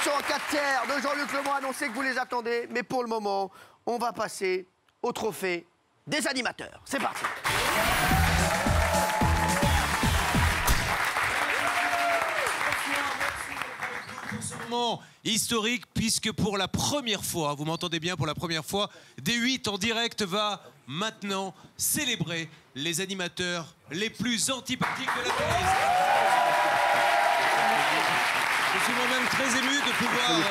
chansons en 4 tiers de Jean-Luc Lemoyne. On sait que vous les attendez, mais pour le moment, on va passer au trophée des animateurs. C'est parti. Historique, puisque pour la première fois, vous m'entendez bien, pour la première fois, D8 en direct va maintenant célébrer les animateurs les plus antipathiques de la télé. Je suis moi-même très ému de pouvoir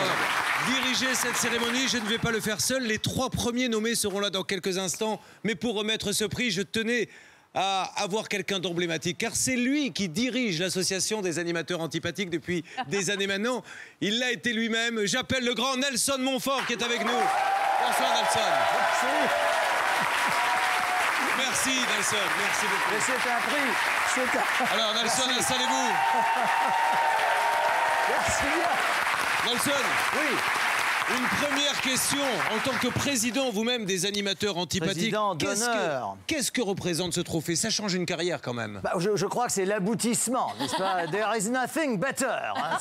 diriger cette cérémonie. Je ne vais pas le faire seul. Les 3 premiers nommés seront là dans quelques instants. Mais pour remettre ce prix, je tenais à avoir quelqu'un d'emblématique, car c'est lui qui dirige l'association des animateurs antipathiques depuis des années maintenant. Il l'a été lui-même. J'appelle le grand Nelson Montfort qui est avec nous. Bonsoir Nelson. Merci Nelson, merci beaucoup. Mais c'est un prix. Alors Nelson, installez-vous. Merci. Nelson. Oui. Une première question, en tant que président vous-même des animateurs antipathiques, Président d'honneur. Qu'est-ce que représente ce trophée? Ça change une carrière quand même. Bah, je crois que c'est l'aboutissement, n'est-ce pas? There is nothing better. Hein.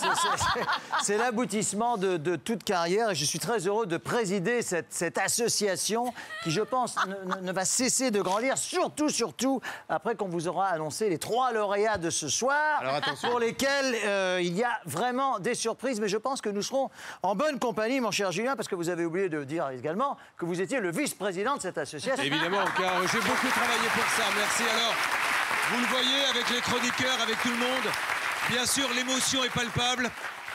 C'est l'aboutissement de toute carrière et je suis très heureux de présider cette association qui, je pense, ne va cesser de grandir, surtout après qu'on vous aura annoncé les 3 lauréats de ce soir. Alors, attention. Pour lesquels il y a vraiment des surprises, mais je pense que nous serons en bonne compagnie, mon cher Julien, parce que vous avez oublié de dire également que vous étiez le vice-président de cette association. Évidemment, car j'ai beaucoup travaillé pour ça. Merci. Alors, vous le voyez avec les chroniqueurs, avec tout le monde. Bien sûr, l'émotion est palpable.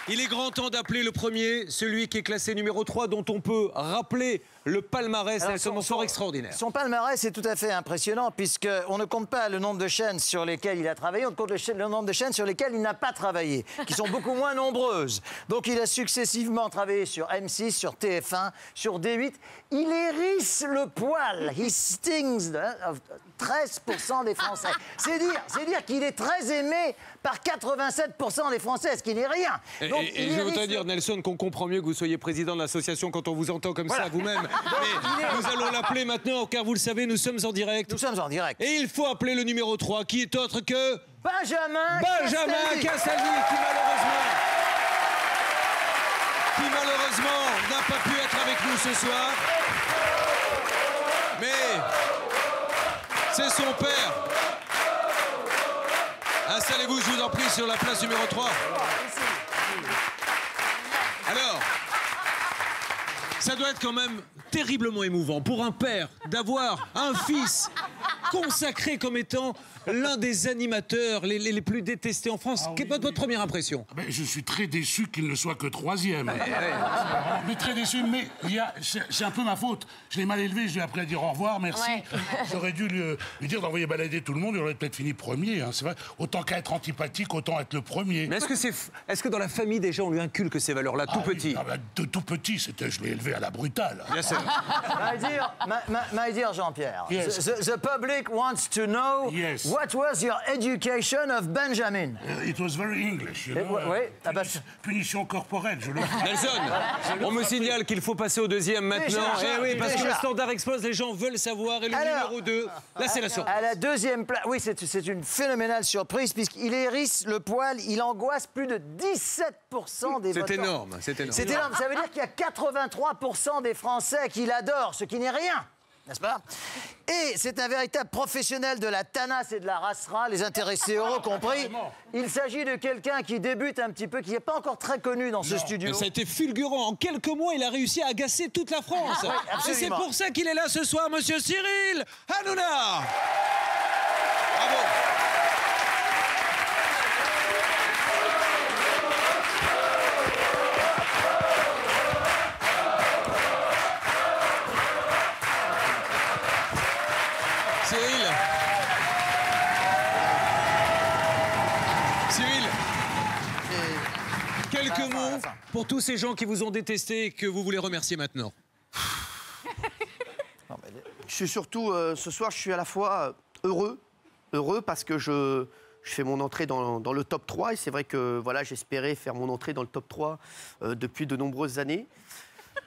Il est grand temps d'appeler le premier, celui qui est classé numéro 3, dont on peut rappeler le palmarès. Nelson Montfort extraordinaire. Son palmarès est tout à fait impressionnant, puisqu'on ne compte pas le nombre de chaînes sur lesquelles il a travaillé, on compte le nombre de chaînes sur lesquelles il n'a pas travaillé, qui sont beaucoup moins nombreuses. Donc il a successivement travaillé sur M6, sur TF1, sur D8. Il hérisse le poil. He stings 13% des Français. C'est dire qu'il est très aimé par 87% des Français, ce qui n'est rien. Donc, et je voudrais dire, Nelson, qu'on comprend mieux que vous soyez président de l'association quand on vous entend comme ça vous-même. Mais nous allons l'appeler maintenant, car vous le savez, nous sommes en direct. Nous sommes en direct. Et il faut appeler le numéro 3, qui est autre que... Benjamin Castaldi, qui malheureusement n'a pas pu être avec nous ce soir. Mais c'est son père. Installez-vous, je vous en prie, sur la place numéro 3. Alors, ça doit être quand même terriblement émouvant pour un père d'avoir un fils consacré comme étant l'un des animateurs les plus détestés en France. Quelle est votre première impression? Je suis très déçu qu'il ne soit que 3e. Mais très déçu, mais c'est un peu ma faute. Je l'ai mal élevé, je lui ai appris à dire au revoir, merci. Ouais. J'aurais dû lui dire d'envoyer balader tout le monde, il aurait peut-être fini premier. Hein, c'est vrai. Autant qu'à être antipathique, autant être le premier. Mais est-ce que dans la famille, déjà, on lui inculque ces valeurs-là, tout petit? De tout petit, je l'ai élevé à la brutale. Bien sûr. My dear Jean-Pierre, yes. the public wants to know what was your education of Benjamin? It was very English, you know. Punition corporelle, je le ferai. Nelson, on me signale qu'il faut passer au deuxième maintenant. Parce que le standard explose, les gens veulent savoir. Et le numéro 2, là, c'est la surprise. À la deuxième place, oui, c'est une phénoménale surprise, puisqu'il hérisse le poil, il angoisse plus de 17% des votants. C'est énorme, c'est énorme. C'est énorme, ça veut dire qu'il y a 83% des Français qui l'adorent, ce qui n'est rien. N'est-ce pas? Et c'est un véritable professionnel de la tanasse et de la rassera, les intéressés euros compris. Il s'agit de quelqu'un qui débute un petit peu, qui n'est pas encore très connu dans ce studio. Mais ça a été fulgurant. En quelques mois, il a réussi à agacer toute la France. Oui, et c'est pour ça qu'il est là ce soir, monsieur Cyril Hanouna. Bravo. Cyril, quelques mots pour tous ces gens qui vous ont détesté et que vous voulez remercier maintenant. Je suis surtout, ce soir, je suis à la fois heureux parce que je fais mon entrée dans le top 3 et c'est vrai que voilà, j'espérais faire mon entrée dans le top 3 depuis de nombreuses années.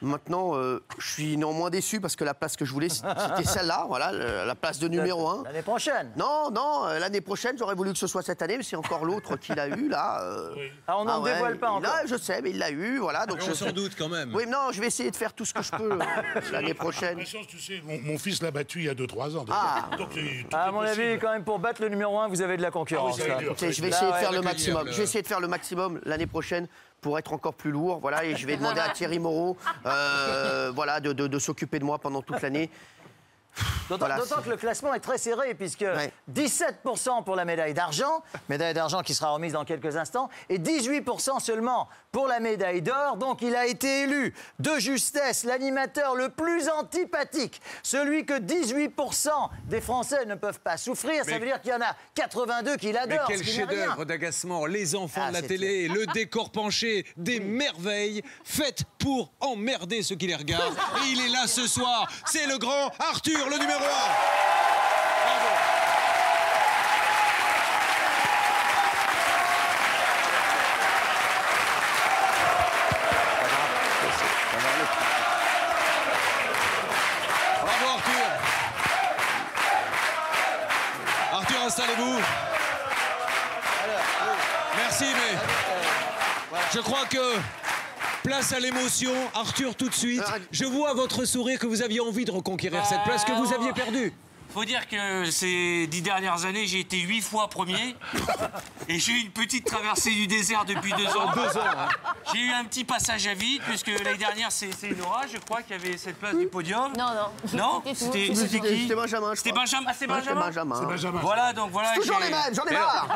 Maintenant, je suis néanmoins déçu parce que la place que je voulais, c'était celle-là, voilà, la place de numéro 1. L'année prochaine. Non, l'année prochaine, j'aurais voulu que ce soit cette année, mais c'est encore l'autre qui l'a eu, là. Ah, on n'en dévoile pas encore. Là, je sais, mais il l'a eu, voilà. Donc On s'en doute quand même. Oui, mais non, je vais essayer de faire tout ce que je peux l'année prochaine. La chance, tu sais, mon fils l'a battu il y a 2-3 ans. Ah. Donc, tout À est mon possible. avis, quand même, pour battre le numéro 1, vous avez de la concurrence. Ah oui, ça va là. être dur. Écoutez, je vais Là, essayer de ouais, faire le le maximum. client, Je vais essayer de faire le maximum l'année prochaine pour être encore plus lourd, voilà. Et je vais demander à Thierry Moreau, voilà, de s'occuper de moi pendant toute l'année. D'autant Voilà, que le classement est très serré, puisque Ouais. 17% pour la médaille d'argent qui sera remise dans quelques instants, et 18% seulement pour la médaille d'or. Donc il a été élu de justesse l'animateur le plus antipathique, celui que 18% des Français ne peuvent pas souffrir. Ça Mais- veut dire qu'il y en a 82 qui Mais l'adorent. quel ce qui n'est rien. chef-d'œuvre d'agacement, les enfants Ah, de la c'est télé, le décor penché, des merveilles faites pour emmerder ceux qui les regardent. Et il est là ce soir, c'est le grand Arthur, le numéro 1. Bravo Arthur. Arthur, installez-vous. Merci, mais je crois que place à l'émotion. Arthur, tout de suite. Je vois à votre sourire que vous aviez envie de reconquérir cette place que vous aviez perdue. Faut dire que ces 10 dernières années, j'ai été 8 fois premier. Et j'ai eu une petite traversée du désert depuis 2 ans. 2 ans, hein. J'ai eu un petit passage à vide, puisque l'année dernière, c'est Nora, je crois, qui avait cette place du podium. Non, non. Non C'était qui C'était Benjamin, je C'était crois. Benjamin. Ah, c'est Ouais, Benjamin. Benjamin. C'est Benjamin. Voilà, donc voilà. Toujours j'ai- les mêmes, j'en ai marre.